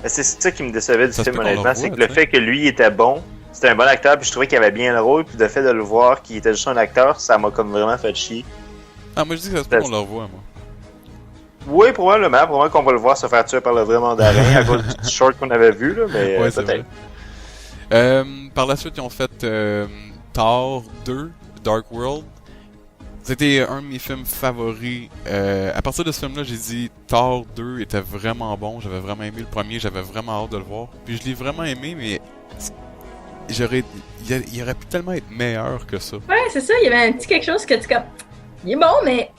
C'est ça qui me décevait du Ça film, se peut qu'on honnêtement, le c'est revoie, que le fait que lui était bon, c'était un bon acteur, puis je trouvais qu'il avait bien le rôle, puis le fait de le voir qu'il était juste un acteur, ça m'a comme vraiment fait chier. Ah, moi je dis que ça se peut qu'on le revoie, moi. Oui, probablement qu'on va le voir se faire tuer par le vrai mandarin à cause du short qu'on avait vu, là, mais ouais, peut-être. Par la suite, ils ont fait Thor 2, Dark World. C'était un de mes films favoris. À partir de ce film-là, j'ai dit Thor 2 était vraiment bon. J'avais vraiment aimé le premier, j'avais vraiment hâte de le voir. Puis je l'ai vraiment aimé, mais il aurait pu tellement être meilleur que ça. Ouais, c'est ça, il y avait un petit quelque chose que tu comme. Il est bon, mais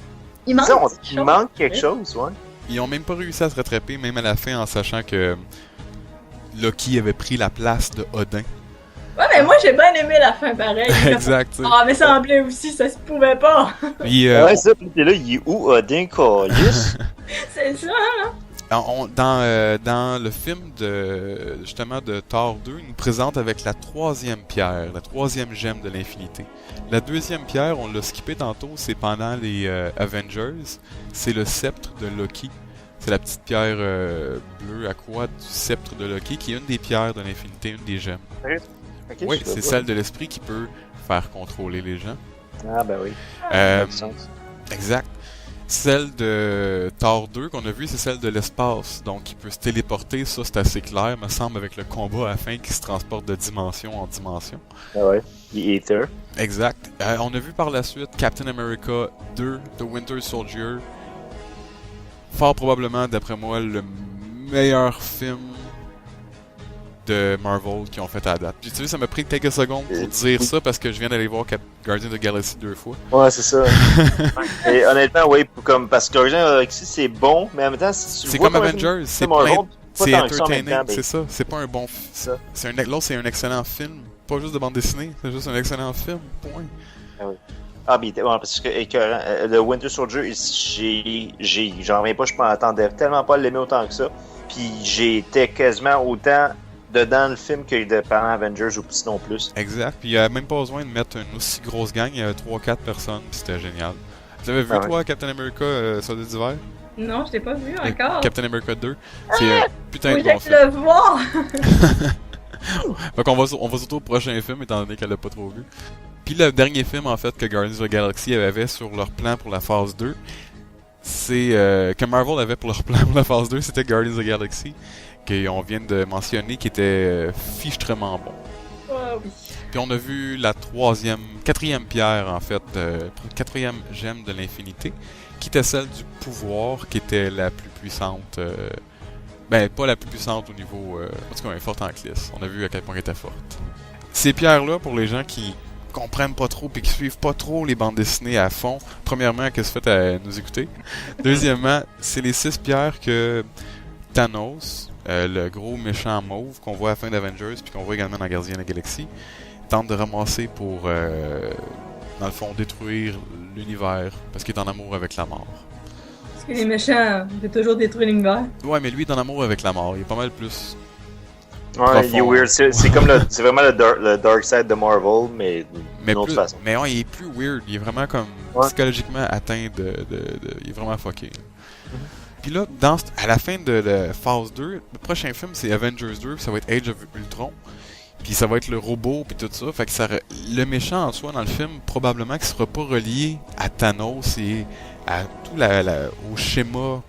il manque Ça, quelque chose. il manque quelque chose, ouais. Ils ont même pas réussi à se rattraper, même à la fin, en sachant que Loki avait pris la place de Odin. Ouais, mais moi j'ai bien aimé la fin pareil. Exact, tu sais. Ah, mais ça en plaît aussi, ça se pouvait pas. Puis, Ouais, ça, puis t'es là, il est où Odin, Calius? C'est ça, hein? dans le film de justement de Thor 2, il nous présente avec la troisième pierre, la troisième gemme de l'infinité. La deuxième pierre, on l'a skippé tantôt, c'est pendant les Avengers. C'est le sceptre de Loki. C'est la petite pierre bleue à quoi du sceptre de Loki, qui est une des pierres de l'infinité, une des gemmes. Okay, Oui, c'est celle de l'esprit qui peut faire contrôler les gens. Ah, ben oui. Exact. Celle de Thor 2 qu'on a vu, c'est celle de l'espace. Donc, il peut se téléporter. Ça, c'est assez clair, me semble, avec le combat à la fin qui se transporte de dimension en dimension. Ah ouais. The Ether. Exact. On a vu par la suite Captain America 2, The Winter Soldier. Fort probablement, d'après moi, le meilleur film de Marvel qu'ils ont fait à date. Puis tu sais, ça m'a pris quelques secondes pour dire ça parce que je viens d'aller voir Guardians of the Galaxy 2 fois. Ouais, c'est ça. Et honnêtement, oui, parce que Guardians of the Galaxy, c'est bon, mais en même temps, si tu c'est vois comme Avengers, c'est Marvel, plein, c'est tant que ça en même entertaining, temps, ben, c'est ça. C'est pas un bon film. L'autre, c'est un excellent film. Pas juste de bande dessinée, c'est juste un excellent film, point. Ah oui. Ah, mais bon, parce que le Winter Soldier, j'en reviens pas, je m'attendais tellement pas à l'aimer autant que ça. Puis j'étais quasiment autant dedans le film que pendant Avengers ou sinon plus. Exact. Puis il n'y a même pas besoin de mettre une aussi grosse gang. Il y avait 3-4 personnes, puis c'était génial. Tu l'avais vu, toi, Captain America Soldat d'hiver? Non, je l'ai pas vu encore. Captain America 2. C'est putain de bon film. le voir! Donc on va surtout au prochain film, étant donné qu'elle l'a pas trop vu. Puis le dernier film, en fait, que Guardians of the Galaxy avait sur leur plan pour la phase 2, c'est que Marvel avait pour leur plan pour la phase 2, c'était Guardians of the Galaxy, qu'on vient de mentionner, qui était fichtrement bon. Oui. Puis on a vu la quatrième pierre, en fait, quatrième gemme de l'infinité, qui était celle du pouvoir, qui était la plus puissante. Ben, pas la plus puissante au niveau... en tout cas, elle est forte en clisse. On a vu à quel point elle était forte. Ces pierres-là, pour les gens qui comprennent pas trop et qui suivent pas trop les bandes dessinées à fond, premièrement, qu'est-ce que fait à nous écouter? Deuxièmement, c'est les 6 pierres que Thanos, le gros méchant mauve qu'on voit à la fin d'Avengers puis qu'on voit également dans Gardiens de la Galaxie, tente de ramasser pour, dans le fond, détruire l'univers parce qu'il est en amour avec la mort. Parce que les méchants de toujours détruire l'univers. Ouais, mais lui il est en amour avec la mort. Il est pas mal plus. Ouais, il est weird. C'est comme c'est vraiment le dark side de Marvel, mais d'une autre façon. Mais ouais, il est plus weird. Il est vraiment comme psychologiquement atteint il est vraiment fucké. Puis là, à la fin de la phase 2, le prochain film c'est Avengers 2, puis ça va être Age of Ultron. Puis ça va être le robot, puis tout ça. Fait que le méchant en soi dans le film, probablement qu'il sera pas relié à Thanos et au schéma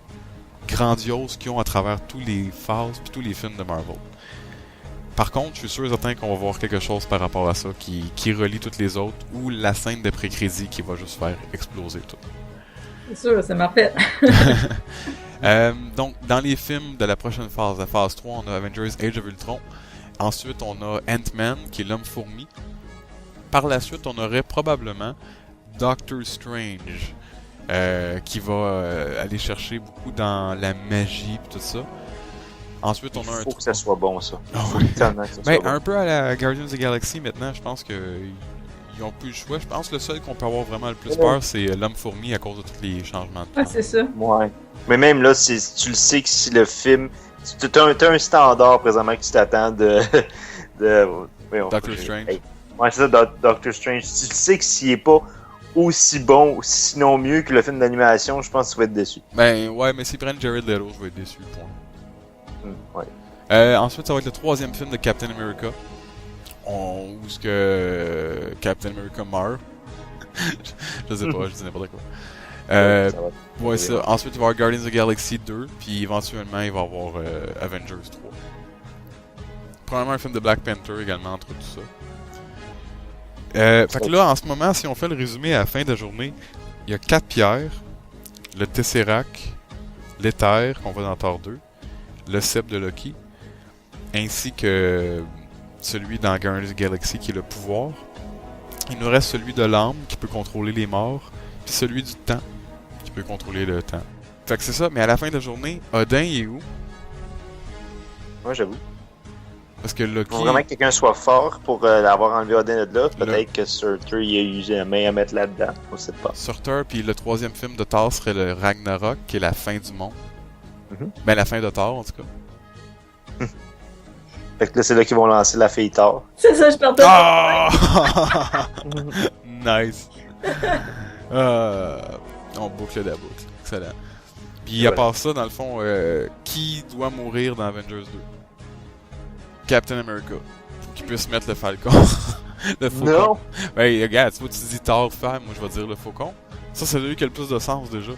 grandiose qu'ils ont à travers tous les phases puis tous les films de Marvel. Par contre, je suis sûr et certain qu'on va voir quelque chose par rapport à ça qui relie toutes les autres, ou la scène de pré-crédit qui va juste faire exploser tout. C'est sûr, c'est parfait. Donc, dans les films de la prochaine phase, la phase 3, on a Avengers Age of Ultron. Ensuite, on a Ant-Man, qui est l'homme-fourmi. Par la suite, on aurait probablement Doctor Strange, qui va aller chercher beaucoup dans la magie et tout ça. Ensuite, on a faut que ça soit bon, ça. Un peu à la Guardians of the Galaxy, maintenant, je pense qu'ils n'ont plus le choix. Je pense que le seul qu'on peut avoir vraiment le plus peur, c'est l'homme-fourmi à cause de tous les changements de temps. Ah, c'est ça. Ouais. Mais même là, tu le sais que si le film... T'as un standard présentement que tu t'attends de Doctor Strange. Ouais, c'est ça, Doctor Strange. Tu le sais que s'il est pas aussi bon, sinon mieux que le film d'animation, je pense que tu vas être déçu. Ben ouais, mais s'ils prennent Jared Leto, je vais être déçu, point. Ouais. Ensuite, ça va être le troisième film de Captain America. Où est-ce que Captain America meurt. Je sais pas, je dis n'importe quoi. Ouais, ça. Ensuite, il va y avoir Guardians of the Galaxy 2, puis éventuellement, il va y avoir Avengers 3. Probablement un film de Black Panther également entre tout ça. Fait que là, en ce moment, si on fait le résumé à la fin de la journée, il y a 4 pierres, le Tesseract, l'Éther, qu'on voit dans Thor 2, le Sceptre de Loki, ainsi que celui dans Guardians of the Galaxy qui est le pouvoir. Il nous reste celui de l'âme qui peut contrôler les morts, puis celui du temps qui peut contrôler le temps. Fait que c'est ça, mais à la fin de la journée, Odin il est où? Ouais, j'avoue. Parce que Loki... Faut vraiment que quelqu'un soit fort pour avoir enlevé Odin de là. Peut-être que Surtur il a eu la main à mettre là-dedans. On sait pas. Surtur, puis le troisième film de Thor serait le Ragnarok, qui est la fin du monde. Ben, la fin de Thor, en tout cas. Fait que là, c'est là qu'ils vont lancer la fille Thor. C'est ça, je partais. Ah! Nice. On boucle la boucle. Excellent. Puis à part ça, dans le fond, qui doit mourir dans Avengers 2? Captain America. Pour qu'il puisse mettre le Falcon. Le Faucon. Non! Ben, regarde, tu dis Thor faire, moi je vais dire le Faucon. Ça, c'est lui qui a le plus de sens déjà.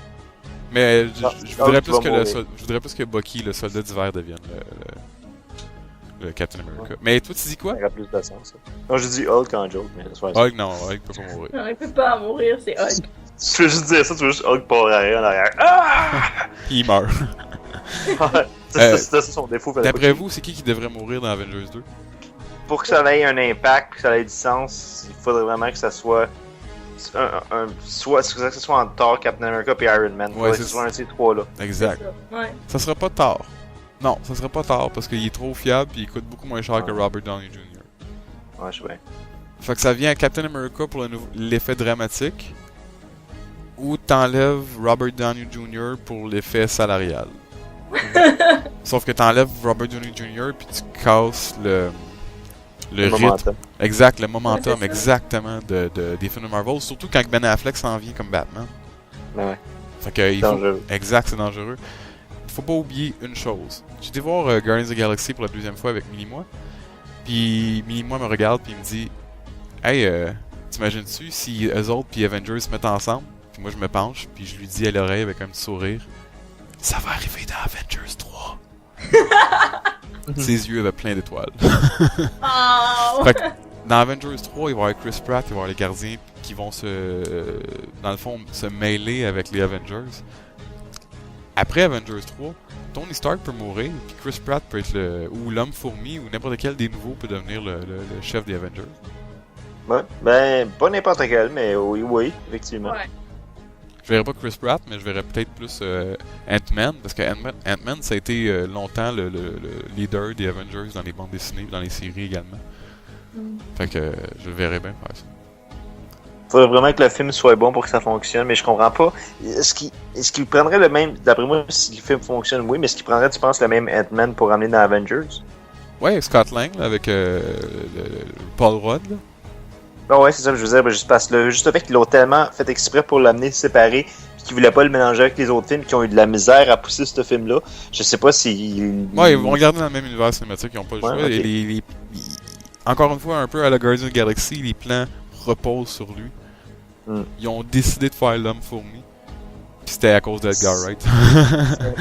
Mais je voudrais plus que Bucky, le soldat d'hiver, devienne le Captain America. Mais toi, tu dis quoi? Ça aurait plus de sens, ça. Non, je dis Hulk en joke, mais ça soit Hulk, non, Hulk peut pas mourir. Non, il peut pas mourir, c'est Hulk. Tu veux juste dire ça, tu veux juste Hulk pour arrière en arrière. Ah! Il meurt. C'est son défaut. D'après vous, c'est qui devrait mourir dans Avengers 2? Pour que ça ait un impact, que ça ait du sens, il faudrait vraiment que ça soit soit que ce soit entre Thor, Captain America et Iron Man. Ouais, que ce soit un de ces trois-là. Exact. Ouais. Ça serait pas Thor. Non, ça serait pas Thor parce qu'il est trop fiable et il coûte beaucoup moins cher que Robert Downey Jr. Ouais, je sais bien. Fait que ça vient à Captain America pour l'effet dramatique, ou t'enlèves Robert Downey Jr. pour l'effet salarial. Sauf que t'enlèves Robert Downey Jr. puis tu casses le rythme. Momentum. Exact, le momentum, exactement, des films de Marvel. Surtout quand Ben Affleck s'en vient comme Batman. Ouais. Fait que c'est dangereux. Exact, c'est dangereux. Faut pas oublier une chose. J'ai été voir Guardians of the Galaxy pour la deuxième fois avec Mini-Moi. Puis Mini-Moi me regarde puis il me dit hey, t'imagines-tu si eux autres puis Avengers se mettent ensemble? Puis moi je me penche puis je lui dis à l'oreille avec un petit sourire ça va arriver dans Avengers 3. Ses yeux avaient plein d'étoiles. Oh! Fait que, dans Avengers 3, il va y avoir Chris Pratt, il va y avoir les gardiens qui vont dans le fond, se mêler avec les Avengers. Après Avengers 3, Tony Stark peut mourir, puis Chris Pratt peut être ou l'homme-fourmi, ou n'importe quel des nouveaux peut devenir le chef des Avengers. Ouais, ben, pas n'importe quel, mais oui, effectivement. Ouais. Je verrais pas Chris Pratt, mais je verrais peut-être plus Ant-Man, parce que Ant-Man, ça a été longtemps le leader des Avengers dans les bandes dessinées, dans les séries également. Fait que je le verrais bien faire ça. Faudrait vraiment que le film soit bon pour que ça fonctionne, mais je comprends pas. Est-ce qu'il prendrait le même, d'après moi, si le film fonctionne, oui, mais est-ce qu'il prendrait, tu penses, le même Ant-Man pour ramener dans Avengers? Ouais, Scott Lang, là, avec Paul Rudd, là. Non, ouais, c'est ça que je veux dire, juste parce que juste le fait qu'ils l'ont tellement fait exprès pour l'amener séparé, puis qu'ils voulaient pas le mélanger avec les autres films qui ont eu de la misère à pousser ce film-là, je sais pas si... Ouais, ils vont regarder dans le même univers cinématique, ils ont pas le choix. Okay. Et encore une fois, un peu à la Guardians of the Galaxy, les plans reposent sur lui. Ils ont décidé de faire l'homme-fourmi. Puis c'était à cause d'Edgar Wright.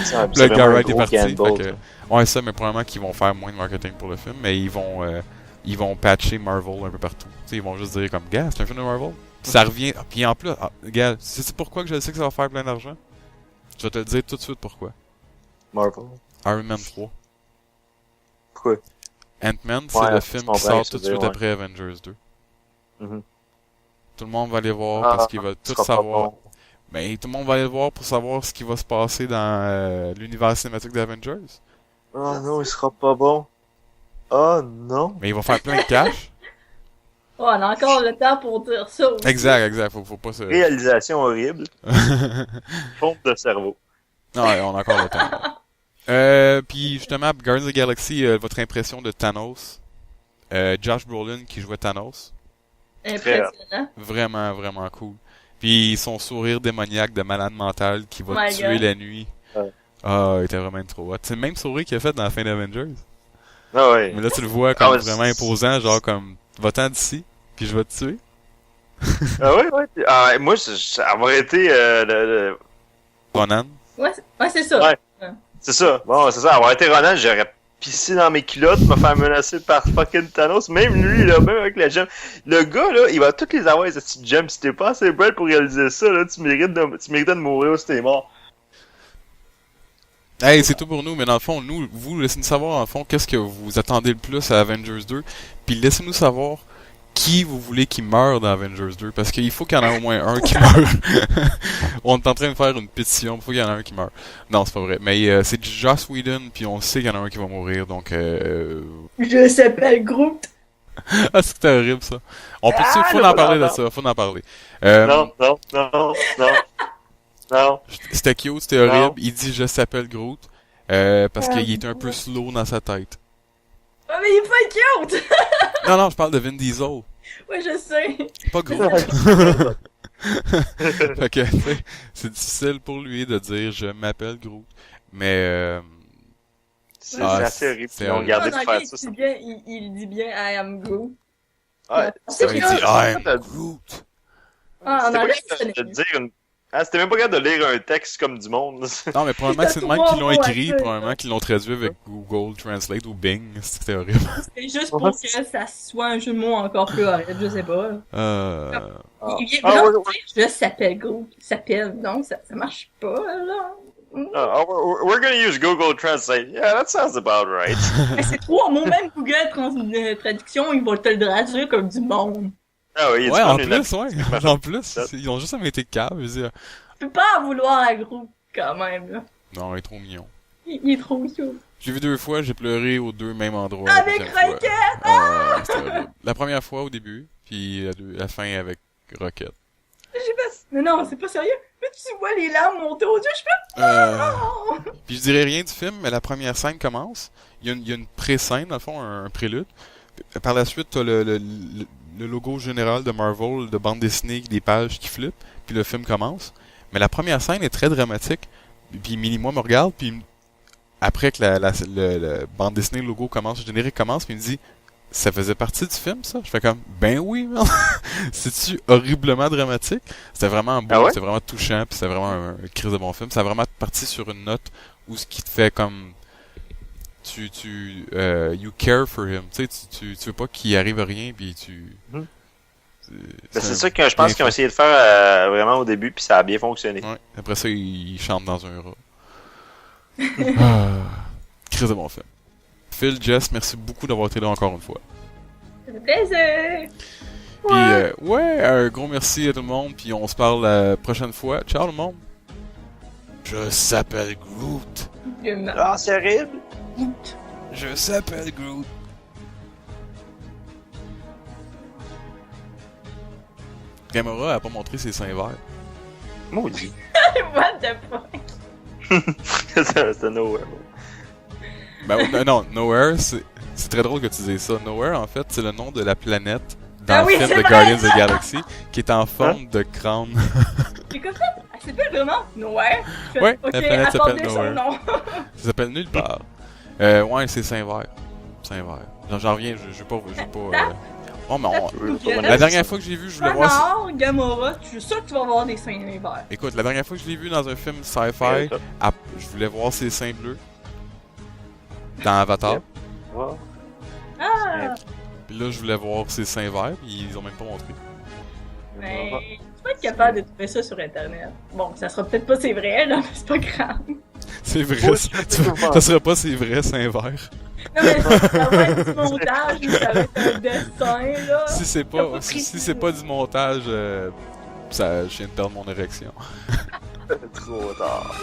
C'est Puis Edgar vraiment un Wright est gros parti. gamble, Fait que, ouais, ça, mais probablement qu'ils vont faire moins de marketing pour le film, mais ils vont patcher Marvel un peu partout. T'sais, ils vont juste dire comme, gars, c'est un film de Marvel. Puis ça revient. Puis en plus, gars, c'est pourquoi que je sais que ça va faire plein d'argent? Je vais te le dire tout de suite pourquoi. Marvel. Iron Man 3. Pourquoi? Ant-Man, c'est Ouais, le je film qui comprends sort ce tout de que tu veux suite dire, après Avengers 2. Mhm. Tout le monde va aller voir Ah, parce qu'il va ce tout sera pas savoir. bon. Mais tout le monde va aller le voir pour savoir ce qui va se passer dans l'univers cinématique d'Avengers. Oh non, il sera pas bon. Oh non. Mais il va faire plein de cash. Oh, on a encore le temps pour dire ça aussi. Exact. Faut pas se. Réalisation horrible. Pompe de cerveau. Non, ouais, on a encore le temps. Puis justement, Guardians of the Galaxy, votre impression de Thanos. Josh Brolin qui jouait Thanos. Impressionnant. Vraiment, vraiment cool. Puis son sourire démoniaque de malade mental qui va My te tuer God. la nuit. Ouais. Ah, il était vraiment trop hot. C'est le même sourire qu'il a fait dans la fin d'Avengers. Ah ouais. Mais là, tu le vois comme Ah ouais, vraiment imposant, genre comme, va-t'en d'ici, puis je vais te tuer. Ah ouais. Ah, moi, ça aurait été Ronan. Ouais, c'est ça. Ouais. C'est ça. Bon, c'est ça. Avoir été Ronan, j'aurais pissé dans mes culottes, me faire menacer par fucking Thanos. Même lui, là, même avec la gemme. Le gars, là, il va toutes les avoir, ces petites gemmes. Si t'es pas assez belle pour réaliser ça, là, tu méritais de mourir si t'es mort. Hey, c'est tout pour nous, mais dans le fond, vous laissez-nous savoir, en fond, qu'est-ce que vous attendez le plus à Avengers 2, puis laissez-nous savoir qui vous voulez qui meure dans Avengers 2, parce qu'il faut qu'il y en ait au moins un qui meure. On est en train de faire une pétition, il faut qu'il y en ait un qui meure. Non, c'est pas vrai, mais c'est Joss Whedon, puis on sait qu'il y en a un qui va mourir, donc Je s'appelle Groot. Ah, c'était horrible, ça. Faut en parler de ça, faut en parler. Non. Non. C'était cute, c'était horrible. Non. Il dit je s'appelle Groot parce qu'il est un peu slow dans sa tête. Ah, mais il est pas cute! Non, je parle de Vin Diesel. Ouais, je sais. Pas Groot. Fait que, tu sais, c'est difficile pour lui de dire je m'appelle Groot. Mais C'est Ah, assez horrible. c'est Ils ont horrible. gardé En de anglais, faire ça. il dit bien I am Groot. Ouais. C'est il vrai. dit I'm Groot. Ah, en C'était anglais, pas c'est capable de dire une... Ah, c'était même pas capable de lire un texte comme du monde. Non, mais probablement que c'est le même qu'ils l'ont Ouais, écrit, ouais. probablement qu'ils l'ont traduit avec Google Translate ou Bing. C'était horrible. C'est juste pour que ça soit un jeu de mots encore plus horrible, je sais pas. Là. Il vient Ah, vraiment ouais, dire je s'appelle Groot. S'appelle, donc ça marche pas, là. We're gonna use Google Translate. Yeah, that sounds about right. Mais c'est 3 mots, même Google Traduction, ils vont te le traduire comme du monde. Ah oui, il Ouais, en une plus, ouais. En plus, ils ont juste été caves. Je veux dire, Tu peux pas en vouloir à Groot, quand même, là. non, il est trop mignon. Il est trop cute. J'ai vu 2 fois, j'ai pleuré aux 2 mêmes endroits. Avec la deuxième fois. Rocket! Ah, c'était horrible. La première fois au début, puis la fin avec Rocket. J'ai pas... Mais non, c'est pas sérieux. Mais tu vois les larmes monter aux yeux, je fais oh! Puis je dirais rien du film, mais la première scène commence. Il y a une pré-scène, dans le fond, un prélude. Par la suite, t'as le logo général de Marvel, de bande dessinée, des pages qui flippent, puis le film commence. Mais la première scène est très dramatique. Puis Millie, moi, me regarde, puis après que le bande dessinée, le logo commence, le générique commence, puis il me dit « Ça faisait partie du film, ça? » Je fais comme « Ben oui, man! » C'est-tu horriblement dramatique? C'était vraiment beau, Ah ouais? c'était vraiment touchant, puis c'était vraiment un crise de bon film. Ça a vraiment parti sur une note où ce qui te fait comme... you care for him. Tu sais, tu veux pas qu'il arrive à rien, puis tu... C'est ça que je pense qu'ils ont essayé de faire vraiment au début, puis ça a bien fonctionné. Ouais. Après ça, il chante dans un rat. Crise de bon film. Phil, Jess, merci beaucoup d'avoir été là encore une fois. Ça fait plaisir! Puis, un gros merci à tout le monde, puis on se parle la prochaine fois. Ciao tout le monde! Je s'appelle Groot. Ah, c'est horrible! Je s'appelle Groot. Gamora a pas montré ses seins verts. Maudit. What the fuck? C'était nowhere. Ben, non, Nowhere, c'est très drôle que tu dises ça. Nowhere, en fait, c'est le nom de la planète dans Ah le oui, film c'est de vrai! Guardians of the Galaxy, qui est en forme de crâne. J'ai comme ça? Elle s'appelle vraiment Nowhere? Je fais, Ouais, ok, la planète s'appelle attendez son Nowhere. nom. Ça s'appelle nulle part. Ouais, c'est Saint-Vert. Saint-Vert. J'en reviens, je vais pas. Oh, mais Ok. la dernière fois que j'ai vu, je voulais voir... Alors, Gamora, je suis sûr que tu vas voir des seins verts. Écoute, la dernière fois que je l'ai vu dans un film Ouais, sci-fi, ça. je voulais voir ses seins bleus. Dans Avatar. Ouais. Ah! Puis là, je voulais voir ses seins verts, puis ils ont même pas montré. Mais tu vas être capable de trouver ça sur Internet. Bon, ça sera peut-être pas c'est vrai, là, mais c'est pas grave. C'est vrai, ça sera pas ses vrais seins verts. Non, mais ça va être du montage ou ça va être un dessin, là. Si c'est T'as pas, pas si, pris si c'est pas du montage, je viens de perdre mon érection. Trop tard.